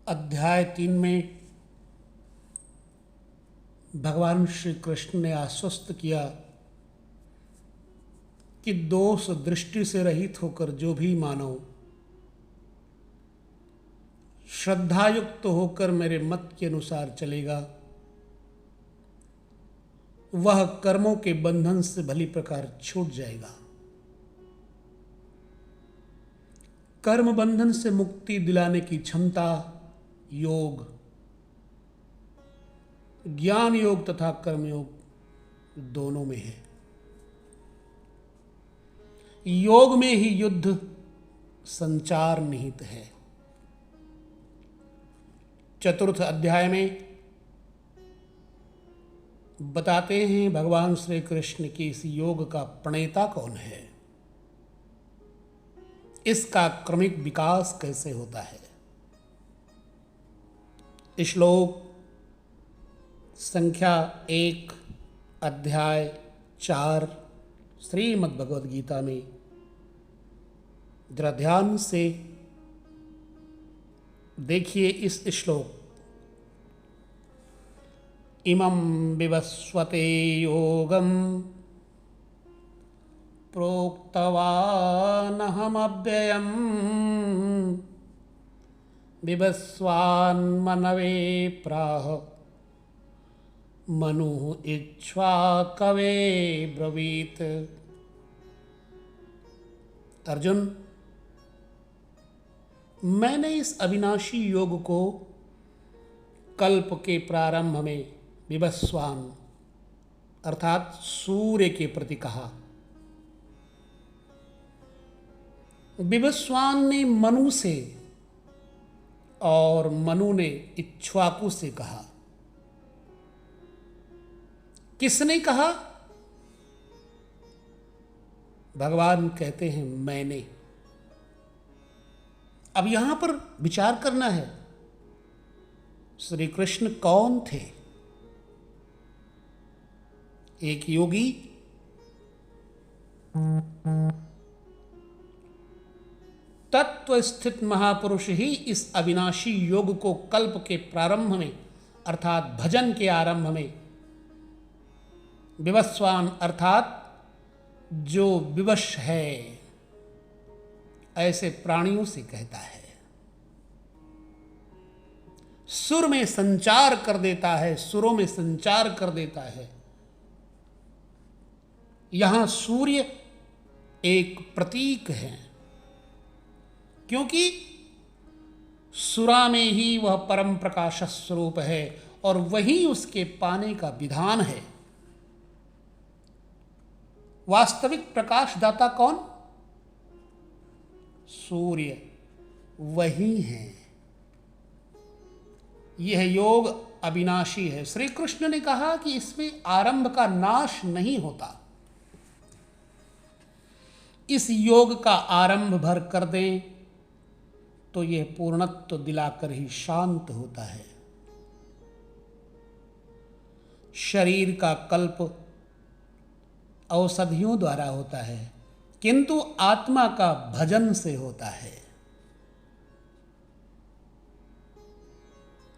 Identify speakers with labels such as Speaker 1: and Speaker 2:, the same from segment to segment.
Speaker 1: अध्याय 3 में भगवान श्री कृष्ण ने आश्वस्त किया कि दोष दृष्टि से रहित होकर जो भी मानव श्रद्धायुक्त होकर मेरे मत के अनुसार चलेगा वह कर्मों के बंधन से भली प्रकार छूट जाएगा। कर्म बंधन से मुक्ति दिलाने की क्षमता योग, ज्ञान योग तथा कर्म योग दोनों में है। योग में ही युद्ध संचार निहित है। चतुर्थ अध्याय में बताते हैं भगवान श्री कृष्ण की इस योग का प्रणेता कौन है, इसका क्रमिक विकास कैसे होता है। श्लोक संख्या 1 अध्याय 4 श्रीमद् भगवद गीता में जरा ध्यान से देखिए इस श्लोक। इमं विवस्वते योगम प्रोक्तवानहमव्ययम् विवस्वान्मनवे प्राह मनुः इक्ष्वाकवे ब्रवीत। अर्जुन, मैंने इस अविनाशी योग को कल्प के प्रारंभ में विवस्वान अर्थात सूर्य के प्रति कहा। विवस्वान ने मनु से और मनु ने इक्ष्वाकु से कहा। किसने कहा? भगवान कहते हैं मैंने। अब यहां पर विचार करना है, श्री कृष्ण कौन थे? एक योगी, तत्व स्थित महापुरुष ही इस अविनाशी योग को कल्प के प्रारंभ में अर्थात भजन के आरंभ में विवस्वान अर्थात जो विवश है ऐसे प्राणियों से कहता है। सुर में संचार कर देता है, सुरों में संचार कर देता है। यहां सूर्य एक प्रतीक है, क्योंकि सुरा में ही वह परम प्रकाश स्वरूप है और वही उसके पाने का विधान है। वास्तविक प्रकाशदाता कौन? सूर्य, वही है। यह योग अविनाशी है। श्री कृष्ण ने कहा कि इसमें आरंभ का नाश नहीं होता। इस योग का आरंभ भर कर दें तो यह पूर्णत्व दिलाकर ही शांत होता है। शरीर का कल्प औषधियों द्वारा होता है, किंतु आत्मा का भजन से होता है।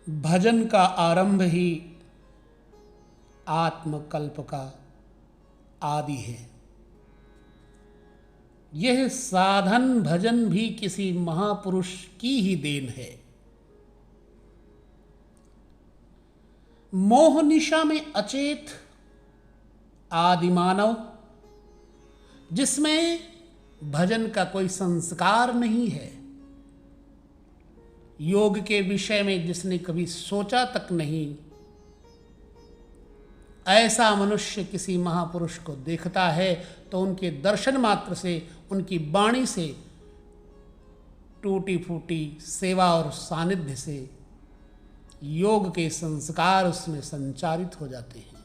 Speaker 1: भजन का आरंभ ही आत्मकल्प का आदि है। यह साधन भजन भी किसी महापुरुष की ही देन है। मोह निशा में अचेत आदि मानव, जिसमें भजन का कोई संस्कार नहीं है, योग के विषय में जिसने कभी सोचा तक नहीं, ऐसा मनुष्य किसी महापुरुष को देखता है तो उनके दर्शन मात्र से, उनकी वाणी से, टूटी फूटी सेवा और सानिध्य से योग के संस्कार उसमें संचारित हो जाते हैं।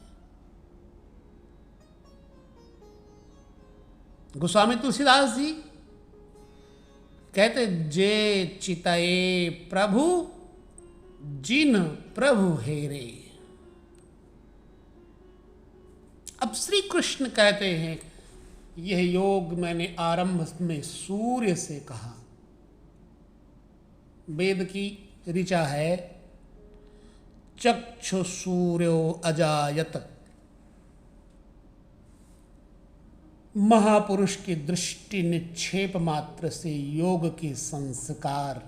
Speaker 1: गोस्वामी तुलसीदास जी कहते, जे चितये प्रभु जिन प्रभु हेरे। अब श्री कृष्ण कहते हैं यह योग मैंने आरंभ में सूर्य से कहा। वेद की ऋचा है चक्षु सूर्यो अजायत। महापुरुष की दृष्टि निक्षेप मात्र से योग के संस्कार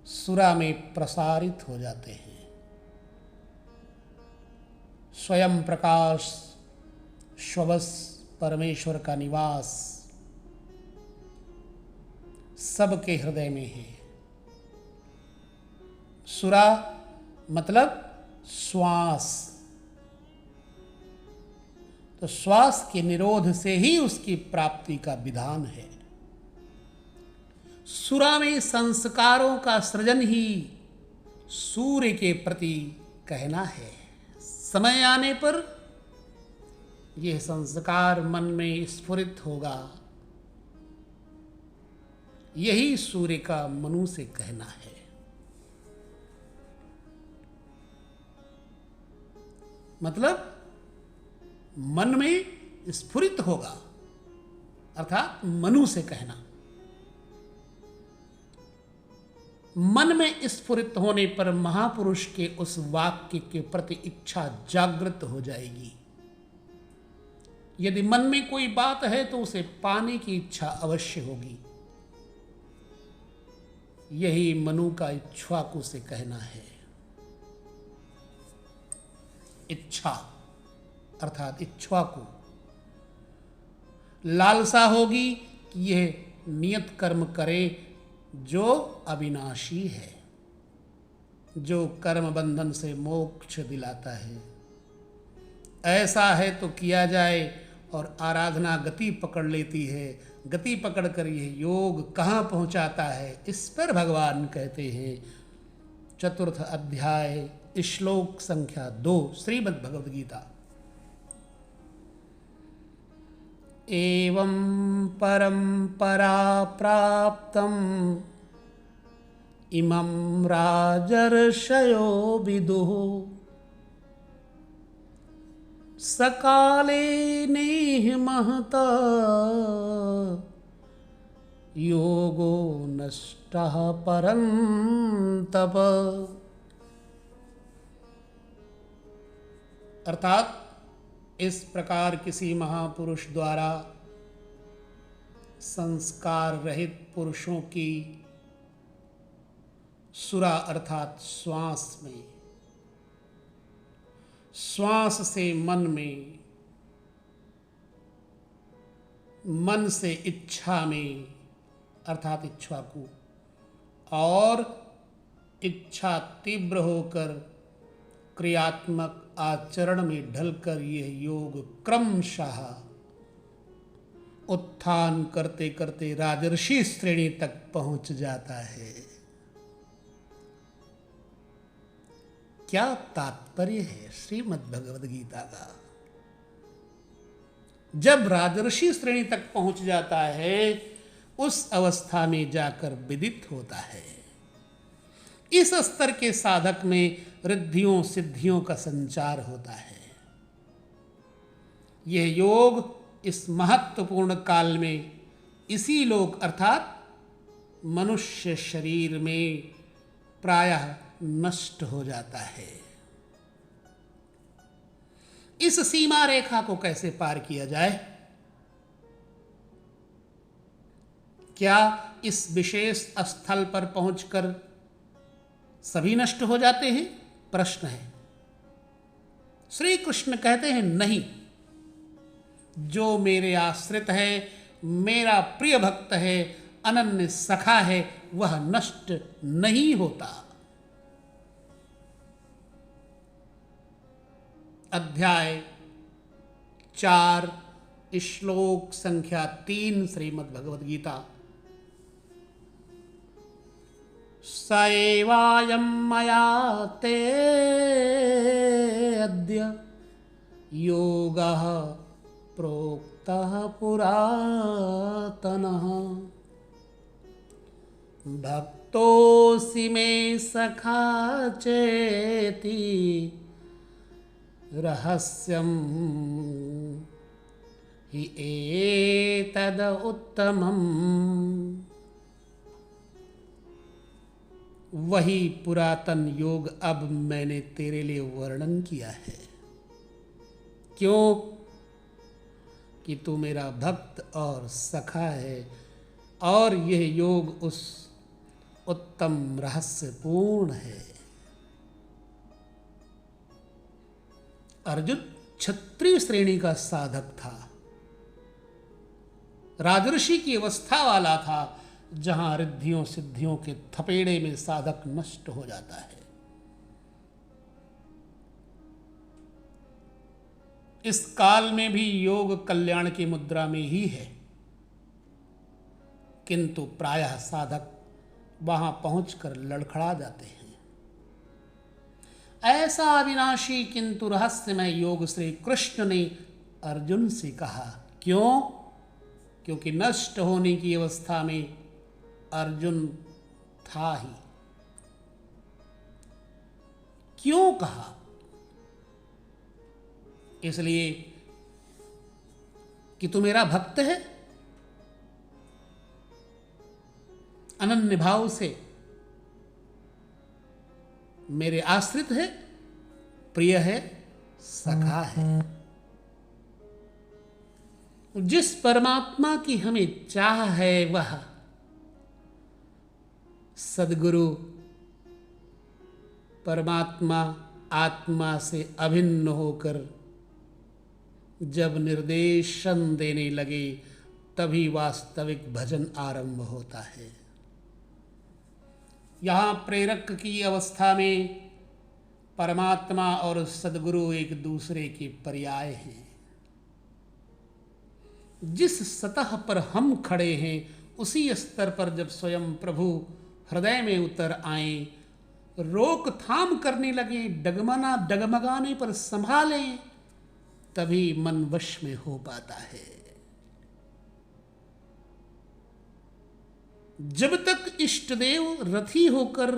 Speaker 1: सुरा में प्रसारित हो जाते हैं। स्वयं प्रकाश श्ववस परमेश्वर का निवास सबके हृदय में है। सुरा मतलब श्वास, तो श्वास के निरोध से ही उसकी प्राप्ति का विधान है। सुरा में संस्कारों का सृजन ही सूर्य के प्रति कहना है। समय आने पर यह संस्कार मन में स्फुरित होगा। यही सूर्य का मनु से कहना है। मतलब मन में स्फुरित होगा, अर्थात मनु से कहना। मन में स्फुरित होने पर महापुरुष के उस वाक्य के प्रति इच्छा जागृत हो जाएगी। यदि मन में कोई बात है तो उसे पाने की इच्छा अवश्य होगी। यही मनु का इक्ष्वाकु से कहना है। इच्छा अर्थात इक्ष्वाकु, लालसा होगी कि यह नियत कर्म करे जो अविनाशी है, जो कर्म बंधन से मोक्ष दिलाता है। ऐसा है तो किया जाए, और आराधना गति पकड़ लेती है। गति पकड़कर यह योग कहाँ पहुँचाता है, इस पर भगवान कहते हैं। चतुर्थ अध्याय श्लोक संख्या 2 श्रीमद् भगवद गीता। एवं परंपरा प्राप्तम् इमं राजर्षयो विदुः सकाले नेह महता योगो नष्टः परन्तप। अर्थात इस प्रकार किसी महापुरुष द्वारा संस्कार रहित पुरुषों की सुरा अर्थात श्वास में, श्वास से मन में, मन से इच्छा में अर्थात इक्ष्वाकु, और इच्छा तीव्र होकर क्रियात्मक आचरण में ढलकर यह योग क्रमशः उत्थान करते करते राजर्षि श्रेणी तक पहुंच जाता है। क्या तात्पर्य है श्रीमद् भगवद गीता का। जब राजर्षि श्रेणी तक पहुंच जाता है, उस अवस्था में जाकर विदित होता है। इस स्तर के साधक में रिद्धियों सिद्धियों का संचार होता है। यह योग इस महत्वपूर्ण काल में इसी लोक अर्थात मनुष्य शरीर में प्रायः नष्ट हो जाता है। इस सीमा रेखा को कैसे पार किया जाए? क्या इस विशेष स्थल पर पहुंचकर सभी नष्ट हो जाते हैं? प्रश्न है। श्री कृष्ण कहते हैं नहीं, जो मेरे आश्रित है, मेरा प्रिय भक्त है, अनन्य सखा है, वह नष्ट नहीं होता। अध्याय 4 श्लोक संख्या 3 श्रीमद् भगवद गीता। स एवायं मया ते अद्य योगः प्रोक्तः पुरातनः भक्तोऽसि मे सखा चेति रहस्यं हि एतद उत्तमम्। वही पुरातन योग अब मैंने तेरे लिए वर्णन किया है। क्यों? कि तू मेरा भक्त और सखा है, और यह योग उस उत्तम रहस्यपूर्ण है। अर्जुन क्षत्रिय श्रेणी का साधक था, राजर्षि की अवस्था वाला था, जहां रिद्धियों सिद्धियों के थपेड़े में साधक नष्ट हो जाता है। इस काल में भी योग कल्याण की मुद्रा में ही है, किंतु प्रायः साधक वहां पहुंचकर लड़खड़ा जाते हैं। ऐसा अविनाशी किंतु रहस्यमय योग श्री कृष्ण ने अर्जुन से कहा। क्यों? क्योंकि नष्ट होने की अवस्था में अर्जुन था ही। क्यों कहा? इसलिए कि तू मेरा भक्त है, अनन्य भाव से मेरे आश्रित है, प्रिय है, सखा है। जिस परमात्मा की हमें चाह है वह सद्गुरु परमात्मा आत्मा से अभिन्न होकर जब निर्देशन देने लगे, तभी वास्तविक भजन आरंभ होता है। यहाँ प्रेरक की अवस्था में परमात्मा और सद्गुरु एक दूसरे के पर्याय हैं। जिस सतह पर हम खड़े हैं, उसी स्तर पर जब स्वयं प्रभु हृदय में उतर आए, रोकथाम करने लगे, डगमगाने पर संभालें, तभी मन वश में हो पाता है। जब तक इष्टदेव रथी होकर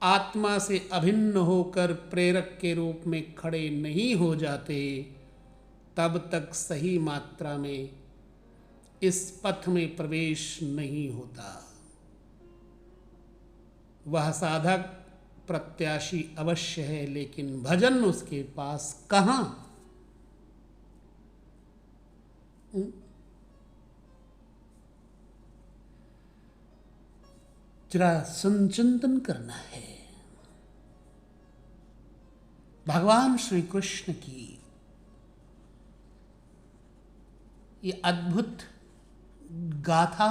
Speaker 1: आत्मा से अभिन्न होकर प्रेरक के रूप में खड़े नहीं हो जाते, तब तक सही मात्रा में इस पथ में प्रवेश नहीं होता। वह साधक प्रत्याशी अवश्य है, लेकिन भजन उसके पास कहां? जरा संचिंतन करना है। भगवान श्री कृष्ण की ये अद्भुत गाथा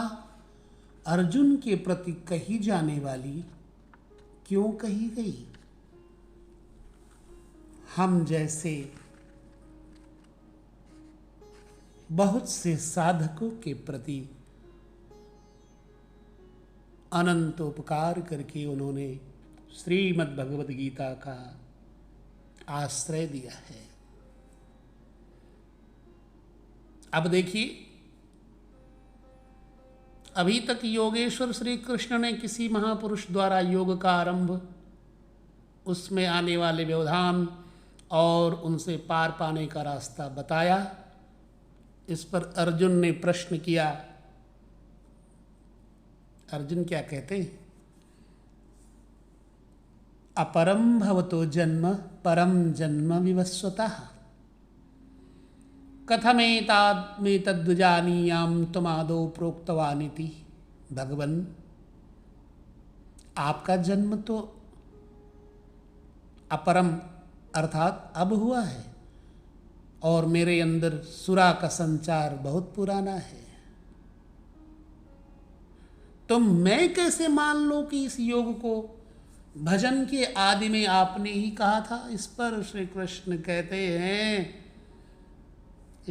Speaker 1: अर्जुन के प्रति कही जाने वाली क्यों कही गई? हम जैसे बहुत से साधकों के प्रति अनंत उपकार करके उन्होंने श्रीमद् भगवद गीता का आश्रय दिया है। अब देखिए, अभी तक योगेश्वर श्री कृष्ण ने किसी महापुरुष द्वारा योग का आरंभ, उसमें आने वाले व्यवधान और उनसे पार पाने का रास्ता बताया। इस पर अर्जुन ने प्रश्न किया। अर्जुन क्या कहते हैं? अपरम भवतो जन्म परम जन्म विवस्वतः कथमेतद्विजानीयाम तुमादौ प्रोक्तवानिति। भगवन, आपका जन्म तो अपरम अर्थात अब हुआ है, और मेरे अंदर सुरा का संचार बहुत पुराना है। तो मैं कैसे मान लूं कि इस योग को भजन के आदि में आपने ही कहा था? इस पर श्री कृष्ण कहते हैं,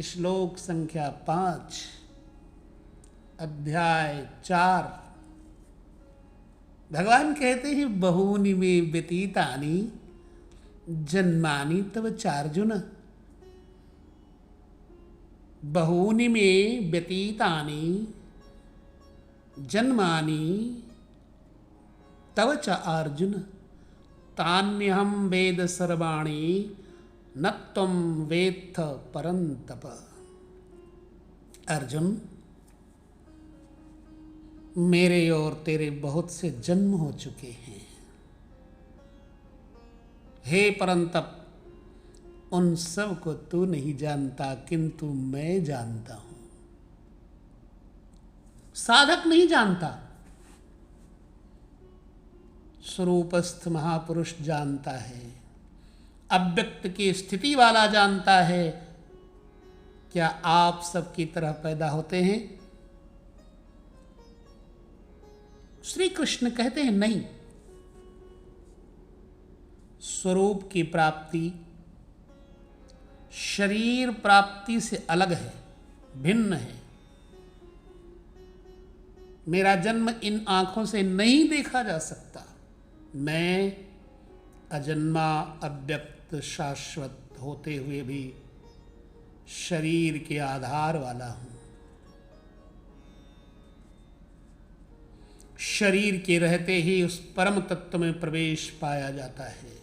Speaker 1: श्लोक संख्या 5 अध्याय 4, भगवान कहते हैं, बहूनि मे व्यतीतानि जन्मानि तव चार्जुन। बहूनि मे व्यतीतानि जन्मानि तव च अर्जुन तान्यहं वेद सर्वाणि न त्वं वेत्थ परन्तप। अर्जुन, मेरे और तेरे बहुत से जन्म हो चुके हैं, हे परंतप, उन सब को तू नहीं जानता, किंतु मैं जानता हूं। साधक नहीं जानता, स्वरूपस्थ महापुरुष जानता है, अव्यक्त की स्थिति वाला जानता है। क्या आप सबकी तरह पैदा होते हैं? श्री कृष्ण कहते हैं नहीं। स्वरूप की प्राप्ति शरीर प्राप्ति से अलग है, भिन्न है। मेरा जन्म इन आंखों से नहीं देखा जा सकता। मैं अजन्मा, अव्यक्त, शाश्वत होते हुए भी शरीर के आधार वाला हूं। शरीर के रहते ही उस परम तत्व में प्रवेश पाया जाता है।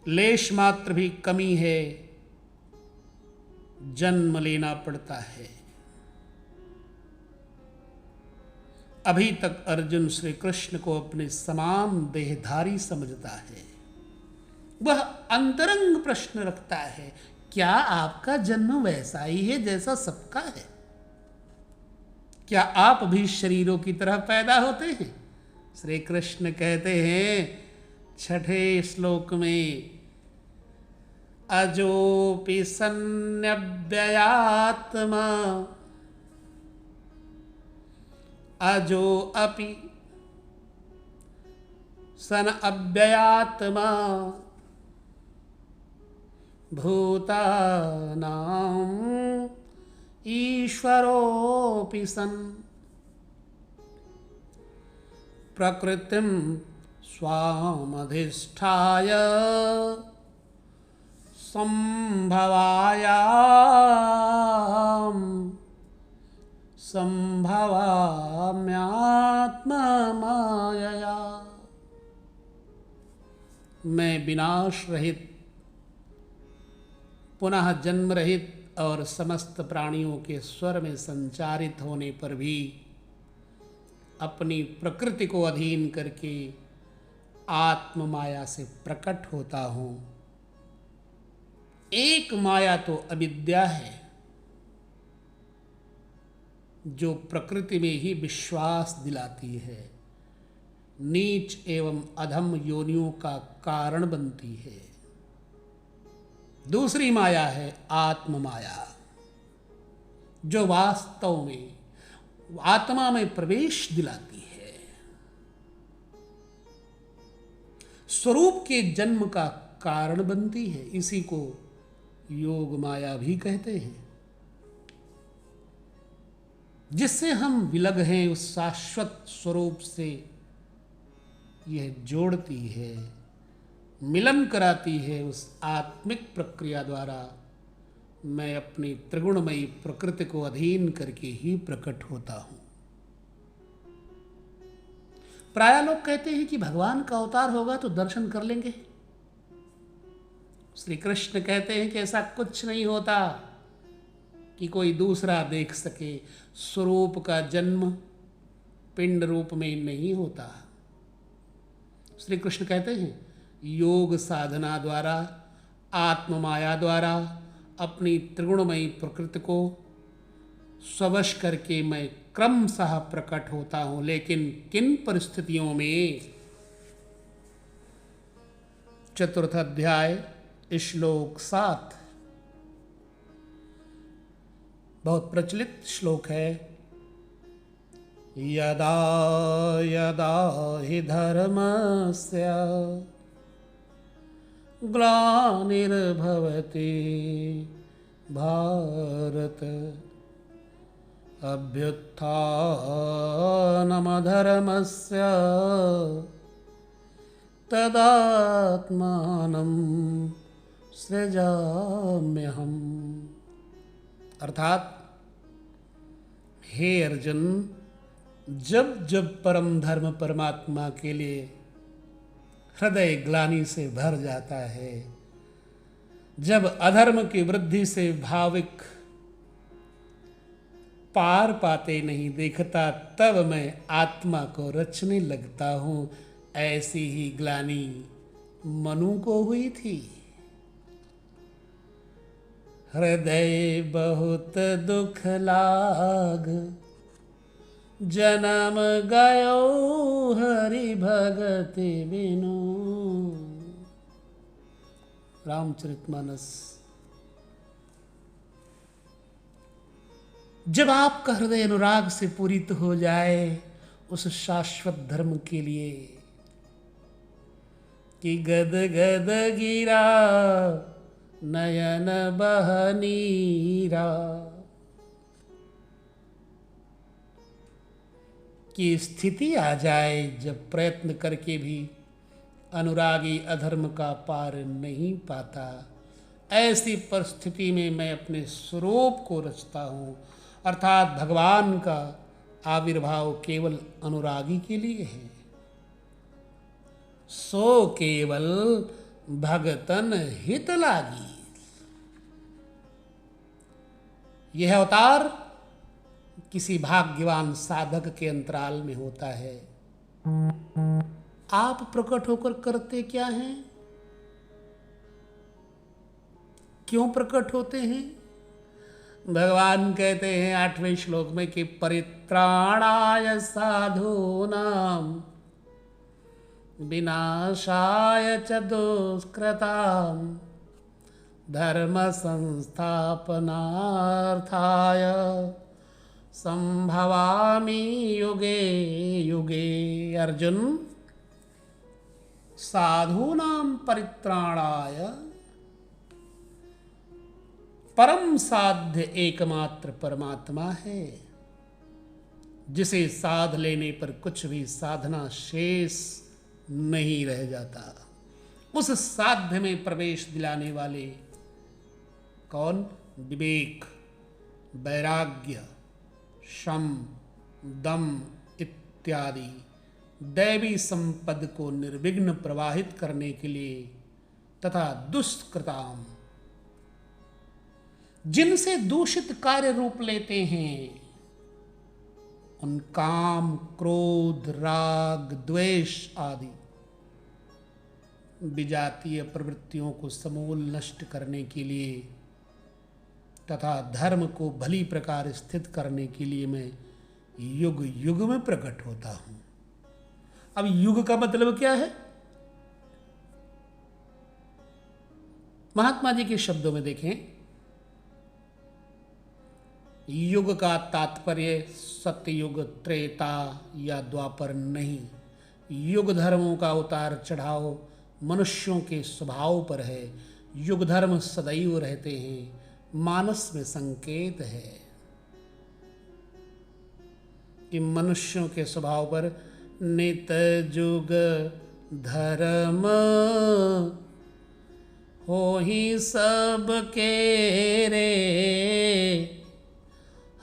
Speaker 1: लेश मात्र भी कमी है, जन्म लेना पड़ता है। अभी तक अर्जुन श्री कृष्ण को अपने समान देहधारी समझता है। वह अंतरंग प्रश्न रखता है, क्या आपका जन्म वैसा ही है जैसा सबका है? क्या आप भी शरीरों की तरह पैदा होते हैं? श्री कृष्ण कहते हैं 6ठे श्लोक में, अजोपि सन्नव्ययात्मा, अजो अपि सन अव्ययात्मा, भूतानां ईश्वरोऽपि सन्, प्रकृतिं स्वामधिष्ठाय संभवाम्यात्ममायया। मैं विनाश रहित, पुनः जन्म रहित और समस्त प्राणियों के स्वर में संचारित होने पर भी अपनी प्रकृति को अधीन करके आत्म माया से प्रकट होता हूं। एक माया तो अविद्या है, जो प्रकृति में ही विश्वास दिलाती है, नीच एवं अधम योनियों का कारण बनती है। दूसरी माया है आत्म माया, जो वास्तव में आत्मा में प्रवेश दिलाती है, स्वरूप के जन्म का कारण बनती है। इसी को योग माया भी कहते हैं, जिससे हम विलग हैं उस शाश्वत स्वरूप से यह जोड़ती है, मिलन कराती है। उस आत्मिक प्रक्रिया द्वारा मैं अपनी त्रिगुणमयी प्रकृति को अधीन करके ही प्रकट होता हूं। प्राय लोग कहते हैं कि भगवान का अवतार होगा तो दर्शन कर लेंगे। श्री कृष्ण कहते हैं कि ऐसा कुछ नहीं होता कि कोई दूसरा देख सके। स्वरूप का जन्म पिंड रूप में नहीं होता। श्री कृष्ण कहते हैं योग साधना द्वारा, आत्म माया द्वारा अपनी त्रिगुणमयी प्रकृति को स्ववश करके मैं क्रमशः प्रकट होता हूं। लेकिन किन परिस्थितियों में? चतुर्थ अध्याय श्लोक 7 बहुत प्रचलित श्लोक है। यदा यदा हि धर्मस्य ग्लानिर्भवति भारत, अभ्युत्थानमधर्मस्य तदात्मानं सृजाम्यहम्। अर्थात हे अर्जुन, जब जब परम धर्म परमात्मा के लिए हृदय ग्लानि से भर जाता है, जब अधर्म की वृद्धि से भाविक पार पाते नहीं देखता, तब मैं आत्मा को रचने लगता हूँ। ऐसी ही ग्लानि मनु को हुई थी। हृदय बहुत दुख लाग, जन्म गयो हरि भगति बिनु। रामचरितमानस। जब आपका हृदय अनुराग से पूरित हो जाए उस शाश्वत धर्म के लिए कि गद गद गिरा नयन बहनीरा, की स्थिति आ जाए जब प्रयत्न करके भी अनुरागी अधर्म का पार नहीं पाता, ऐसी परिस्थिति में मैं अपने स्वरूप को रचता हूँ। अर्थात भगवान का आविर्भाव केवल अनुरागी के लिए है। सो केवल भगतन हित लागी। यह अवतार किसी भाग्यवान साधक के अंतराल में होता है। आप प्रकट होकर करते क्या हैं? क्यों प्रकट होते हैं? भगवान कहते हैं 8वें श्लोक में कि परित्राणाय साधूनां विनाशाय च दुष्कृतां धर्म संस्थापनार्थाय संभवामि युगे युगे। अर्जुन, साधूनां परित्राणाय, परम साध्य एकमात्र परमात्मा है, जिसे साध लेने पर कुछ भी साधना शेष नहीं रह जाता। उस साध्य में प्रवेश दिलाने वाले कौन? विवेक, वैराग्य, शम, दम इत्यादि दैवी संपद को निर्विघ्न प्रवाहित करने के लिए तथा दुष्कृताम, जिनसे दूषित कार्य रूप लेते हैं, उन काम, क्रोध, राग, द्वेष आदि विजातीय प्रवृत्तियों को समूल नष्ट करने के लिए तथा धर्म को भली प्रकार स्थित करने के लिए मैं युग युग में प्रकट होता हूं। अब युग का मतलब क्या है? महात्मा जी के शब्दों में देखें, युग का तात्पर्य सतयुग, त्रेता या द्वापर नहीं। युग धर्मों का उतार चढ़ाव मनुष्यों के स्वभाव पर है। युग धर्म सदैव रहते हैं, मानस में संकेत है कि मनुष्यों के स्वभाव पर नित जुग धर्म हो ही सब के रे,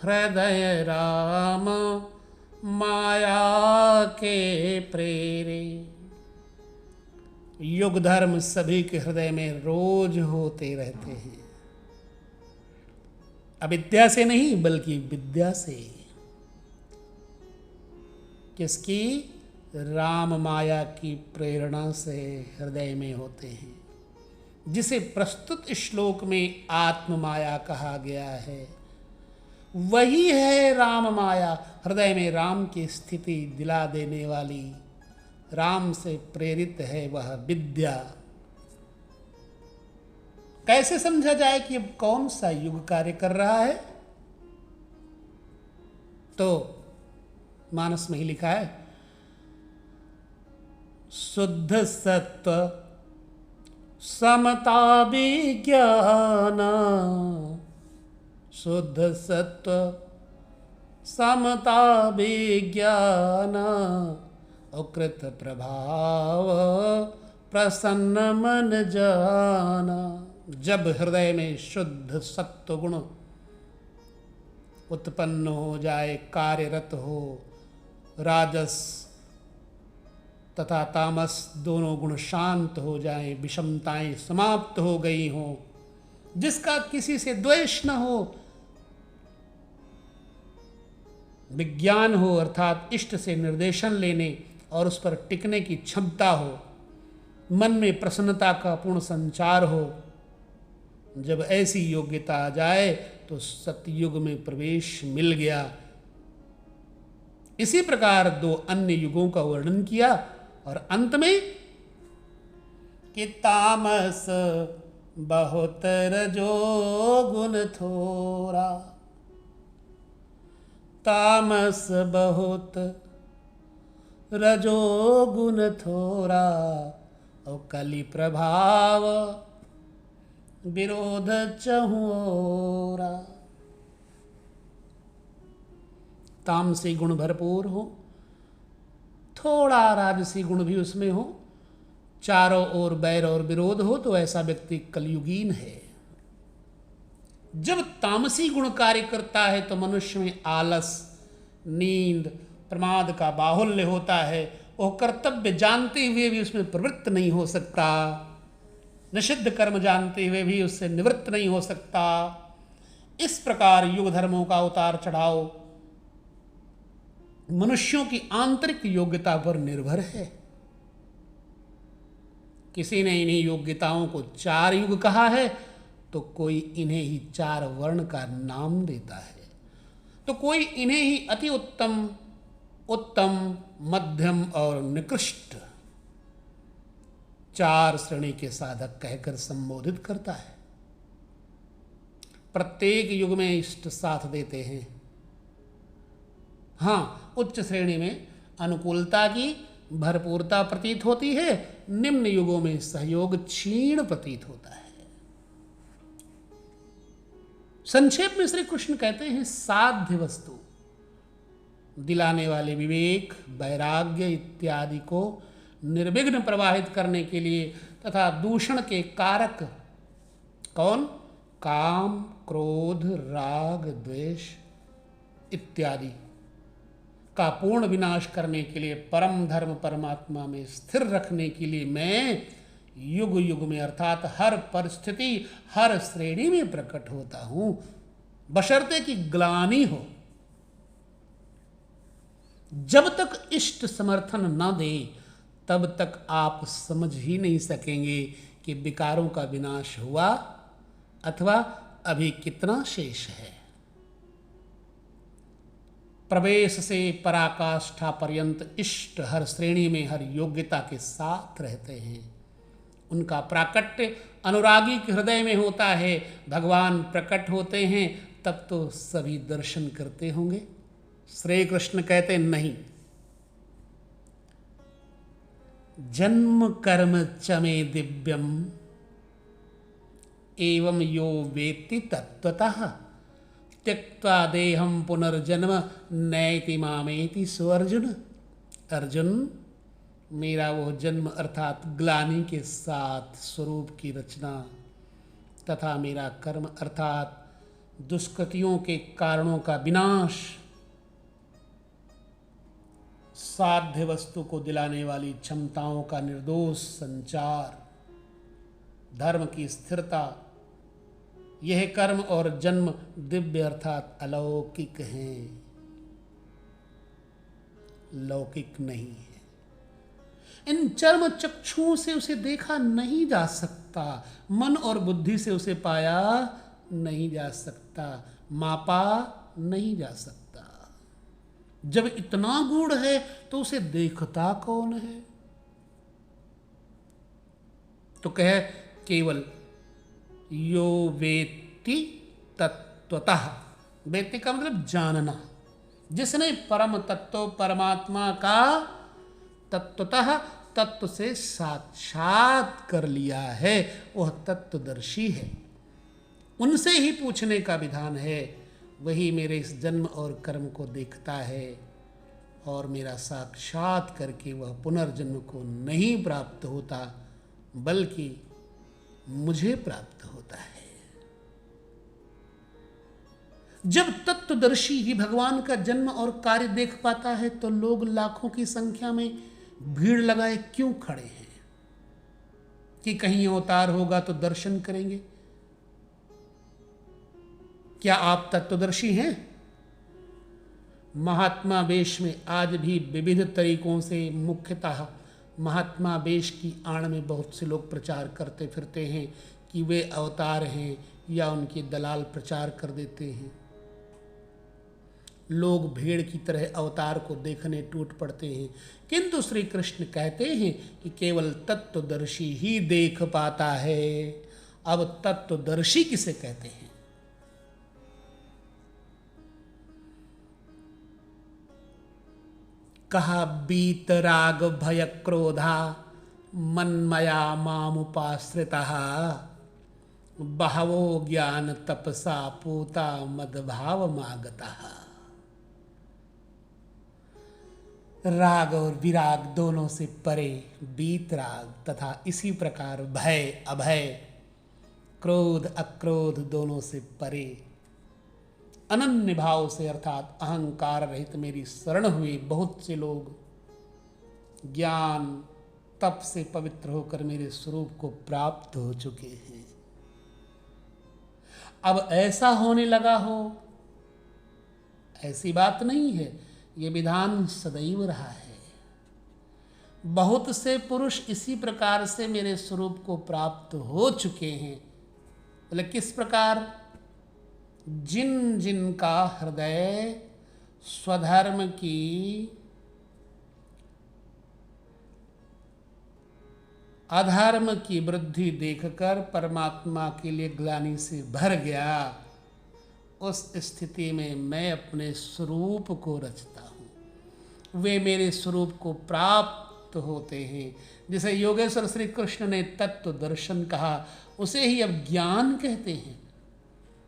Speaker 1: हृदय राम माया के प्रेरे। युग धर्म सभी के हृदय में रोज होते रहते हैं, अविद्या से नहीं बल्कि विद्या से। किसकी? राम माया की प्रेरणा से हृदय में होते हैं, जिसे प्रस्तुत श्लोक में आत्म माया कहा गया है। वही है राम माया, हृदय में राम की स्थिति दिला देने वाली, राम से प्रेरित है वह विद्या। कैसे समझा जाए कि अब कौन सा युग कार्य कर रहा है? तो मानस में ही लिखा है, शुद्ध सत्व समता विज्ञान, शुद्ध सत्व समता विज्ञान, अकृत प्रभाव प्रसन्न मन जाना। जब हृदय में शुद्ध सत्व गुण उत्पन्न हो जाए, कार्यरत हो, राजस तथा तामस दोनों गुण शांत हो जाएं, विषमताएं समाप्त हो गई हों, जिसका किसी से द्वेष न हो, विज्ञान हो अर्थात इष्ट से निर्देशन लेने और उस पर टिकने की क्षमता हो, मन में प्रसन्नता का पूर्ण संचार हो, जब ऐसी योग्यता आ जाए तो सतयुग में प्रवेश मिल गया। इसी प्रकार 2 अन्य युगों का वर्णन किया और अंत में कि तामस बहुत रजो गुण थोरा, तामस बहुत रजो गुण थोरा, और कलि प्रभाव विरोध चहुओरा। तामसी गुण भरपूर हो, थोड़ा राजसी गुण भी उसमें हो, चारों ओर बैर और विरोध हो, तो ऐसा व्यक्ति कलयुगीन है। जब तामसी गुण कार्य करता है तो मनुष्य में आलस, नींद, प्रमाद का बाहुल्य होता है। वो कर्तव्य जानते हुए भी उसमें प्रवृत्त नहीं हो सकता, निषिद्ध कर्म जानते हुए भी उससे निवृत्त नहीं हो सकता। इस प्रकार युग धर्मों का उतार चढ़ाव मनुष्यों की आंतरिक योग्यता पर निर्भर है। किसी ने इन्हीं योग्यताओं को 4 युग कहा है, तो कोई इन्हें ही 4 वर्ण का नाम देता है, तो कोई इन्हें ही अति उत्तम, उत्तम, मध्यम और निकृष्ट 4 श्रेणी के साधक कहकर संबोधित करता है। प्रत्येक युग में इष्ट साथ देते हैं। हाँ, उच्च श्रेणी में अनुकूलता की भरपूरता प्रतीत होती है, निम्न युगों में सहयोग क्षीण प्रतीत होता है। संक्षेप में श्री कृष्ण कहते हैं, साध्य वस्तु दिलाने वाले विवेक, वैराग्य इत्यादि को निर्विघ्न प्रवाहित करने के लिए तथा दूषण के कारक कौन? काम, क्रोध, राग, द्वेष इत्यादि का पूर्ण विनाश करने के लिए, परम धर्म परमात्मा में स्थिर रखने के लिए मैं युग युग में अर्थात हर परिस्थिति, हर श्रेणी में प्रकट होता हूं, बशर्ते कि ग्लानि हो। जब तक इष्ट समर्थन न दे तब तक आप समझ ही नहीं सकेंगे कि विकारों का विनाश हुआ अथवा अभी कितना शेष है। प्रवेश से पराकाष्ठा पर्यंत इष्ट हर श्रेणी में, हर योग्यता के साथ रहते हैं। उनका प्राकट्य अनुरागी के हृदय में होता है। भगवान प्रकट होते हैं तब तो सभी दर्शन करते होंगे। श्री कृष्ण कहते नहीं, जन्म कर्म च मे दिव्यम एवं यो वेत्ति तत्वतः त्यक्त्वा देहम पुनर्जन्म नैति मामेति सो अर्जुन। अर्जुन, मेरा वो जन्म अर्थात ग्लानि के साथ स्वरूप की रचना तथा मेरा कर्म अर्थात दुष्कृतियों के कारणों का विनाश, साध्य वस्तु को दिलाने वाली क्षमताओं का निर्दोष संचार, धर्म की स्थिरता, यह कर्म और जन्म दिव्य अर्थात अलौकिक हैं, लौकिक नहीं है। इन चर्म चक्षुओं से उसे देखा नहीं जा सकता, मन और बुद्धि से उसे पाया नहीं जा सकता, मापा नहीं जा सकता। जब इतना गूढ़ है तो उसे देखता कौन है? तो कहे केवल यो वेत्ति तत्वतः। वेत्ति का मतलब जानना। जिसने परम तत्व परमात्मा का तत्वतः तत्व से साक्षात कर लिया है, वह तत्वदर्शी है। उनसे ही पूछने का विधान है। वही मेरे इस जन्म और कर्म को देखता है और मेरा साक्षात करके वह पुनर्जन्म को नहीं प्राप्त होता, बल्कि मुझे प्राप्त होता है। जब तत्वदर्शी ही भगवान का जन्म और कार्य देख पाता है तो लोग लाखों की संख्या में भीड़ लगाए क्यों खड़े हैं कि कहीं अवतार होगा तो दर्शन करेंगे? क्या आप तत्वदर्शी हैं? महात्मा वेश में आज भी विविध तरीकों से, मुख्यतः महात्मा वेश की आड़ में बहुत से लोग प्रचार करते फिरते हैं कि वे अवतार हैं, या उनके दलाल प्रचार कर देते हैं। लोग भीड़ की तरह अवतार को देखने टूट पड़ते हैं, किंतु श्री कृष्ण कहते हैं कि केवल तत्वदर्शी ही देख पाता है। अब तत्वदर्शी किसे कहते हैं? कहा बीत राग भय क्रोधा मन्मया मामुपाश्रितः बहवो ज्ञान तपसा पूता मदभाव मागतः। राग और विराग दोनों से परे बीत राग तथा इसी प्रकार भय अभय, क्रोध अक्रोध दोनों से परे अनन्य भाव से अर्थात अहंकार रहित मेरी शरण हुए बहुत से लोग ज्ञान तप से पवित्र होकर मेरे स्वरूप को प्राप्त हो चुके हैं। अब ऐसा होने लगा हो, ऐसी बात नहीं है, ये विधान सदैव रहा है। बहुत से पुरुष इसी प्रकार से मेरे स्वरूप को प्राप्त हो चुके हैं। बोले किस प्रकार? जिन जिन का हृदय स्वधर्म की अधर्म की वृद्धि देखकर परमात्मा के लिए ग्लानि से भर गया, उस स्थिति में मैं अपने स्वरूप को रचता हूँ, वे मेरे स्वरूप को प्राप्त होते हैं। जिसे योगेश्वर श्री कृष्ण ने तत्व दर्शन कहा, उसे ही अब ज्ञान कहते हैं।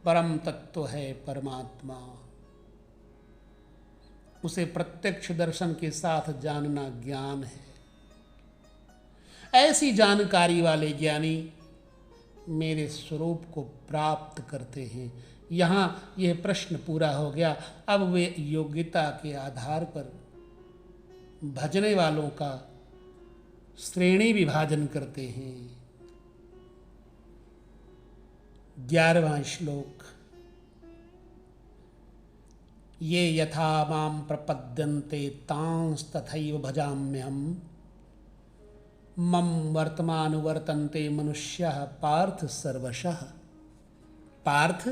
Speaker 1: परम तत्व है परमात्मा, उसे प्रत्यक्ष दर्शन के साथ जानना ज्ञान है। ऐसी जानकारी वाले ज्ञानी मेरे स्वरूप को प्राप्त करते हैं। यहाँ यह प्रश्न पूरा हो गया। अब वे योग्यता के आधार पर भजने वालों का श्रेणी विभाजन करते हैं। 11वां श्लोक। ये यथा मां प्रपद्यन्ते तांस तथैव भजाम्यहम् मम वर्तमानुवर्तन्ते मनुष्यः पार्थ सर्वशः। पार्थ,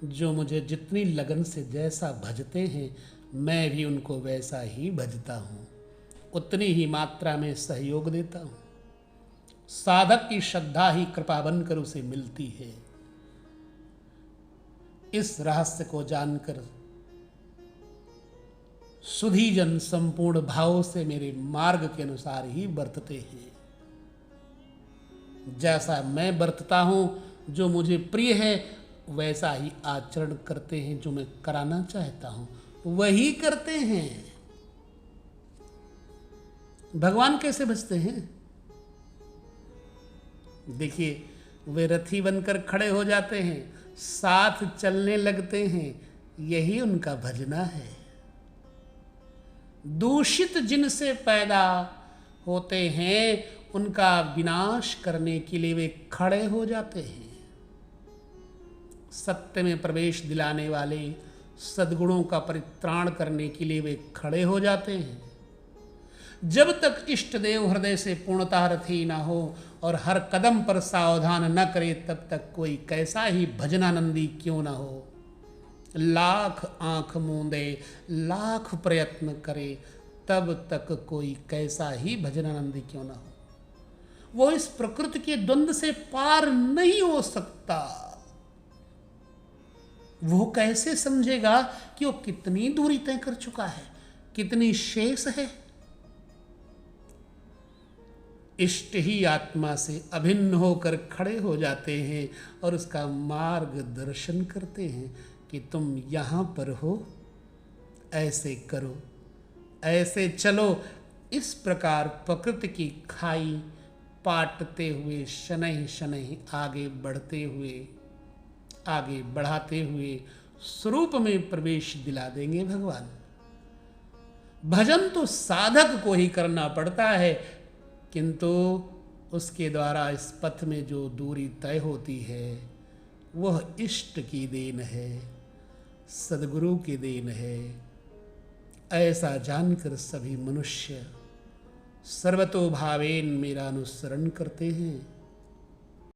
Speaker 1: जो मुझे जितनी लगन से जैसा भजते हैं, मैं भी उनको वैसा ही भजता हूँ, उतनी ही मात्रा में सहयोग देता हूँ। साधक की श्रद्धा ही कृपा बनकर उसे मिलती है। इस रहस्य को जानकर सुधीजन संपूर्ण भाव से मेरे मार्ग के अनुसार ही बरतते हैं। जैसा मैं बरतता हूं, जो मुझे प्रिय है, वैसा ही आचरण करते हैं। जो मैं कराना चाहता हूं वही करते हैं। भगवान कैसे बचते हैं? देखिए, वे रथी बनकर खड़े हो जाते हैं, साथ चलने लगते हैं, यही उनका भजना है। दूषित जिनसे पैदा होते हैं, उनका विनाश करने के लिए वे खड़े हो जाते हैं। सत्य में प्रवेश दिलाने वाले, सद्गुणों का परित्राण करने के लिए वे खड़े हो जाते हैं। जब तक इष्ट देव हृदय से पूर्णतः रथी न हो और हर कदम पर सावधान न करे, तब तक कोई कैसा ही भजनानंदी क्यों न हो। लाख आंख मूंदे, लाख प्रयत्न करे, तब तक कोई कैसा ही भजनानंदी क्यों न हो, वो इस प्रकृति के द्वंद्व से पार नहीं हो सकता। वो कैसे समझेगा कि वो कितनी दूरी तय कर चुका है, कितनी शेष है। इष्ट ही आत्मा से अभिन्न होकर खड़े हो जाते हैं और उसका मार्गदर्शन करते हैं कि तुम यहाँ पर हो, ऐसे करो, ऐसे चलो। इस प्रकार प्रकृति की खाई पाटते हुए, शनैः शनैः आगे बढ़ते हुए, आगे बढ़ाते हुए स्वरूप में प्रवेश दिला देंगे भगवान। भजन तो साधक को ही करना पड़ता है, किंतु उसके द्वारा इस पथ में जो दूरी तय होती है, वह इष्ट की देन है। सदगुरु की देन है। ऐसा जानकर सभी मनुष्य सर्वतोभावेन मेरा अनुसरण करते हैं।